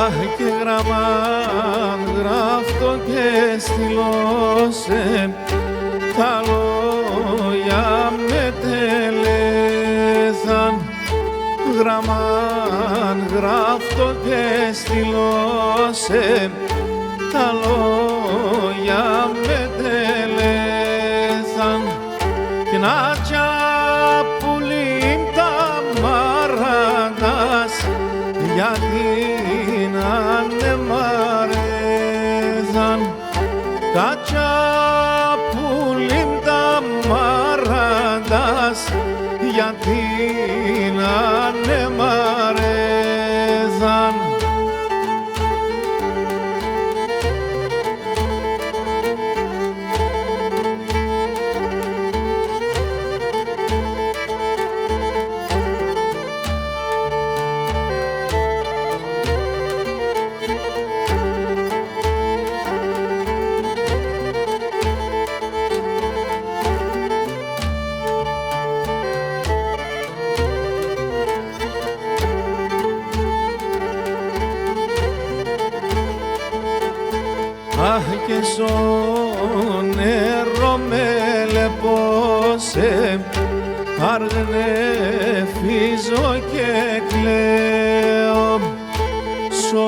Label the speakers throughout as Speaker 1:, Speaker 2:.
Speaker 1: Αχ, και γραμμάν γράφτο και στυλώσε, τα λόγια με τελέθαν. Γραμμάν γράφτο και στυλώσε, τα λόγια με τελέθαν. Και να τσαπουλήν τα μάραντας, γιατί να ναι μ' αρέθαν. Τα τσαπουλήν τα μάραντας, γιατί να ναι μ' αρέθαν. Αχ, και στο νερό με λεπώσε, αρνεφίζω και κλαίω. Στο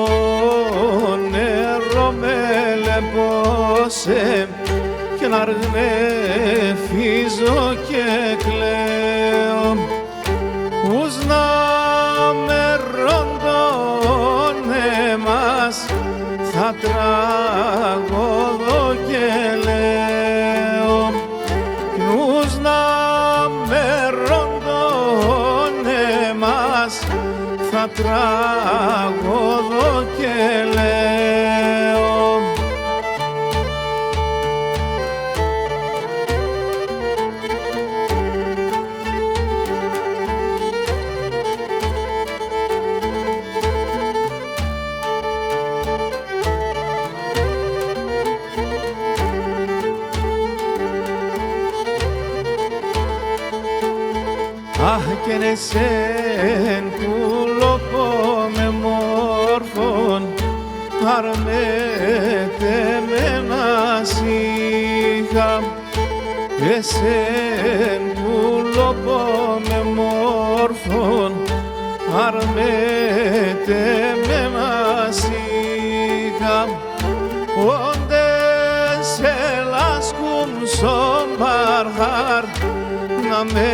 Speaker 1: νερό με λεπώσε, και να αρνεφίζω και κλαίω. Ους να με ροντώνε μας, θα τραγωδώ και λέω. Νους να με ροντώνε μας, θα τραγωδώ και λέω. Αχ, και εσέν πουλοπώ με μόρφων, αρμέτε με να σήχα. Εσέν πουλοπώ με μόρφων, αρμέτε με να σήχα. Όντες ελάσκουν στον παρχάρ, να με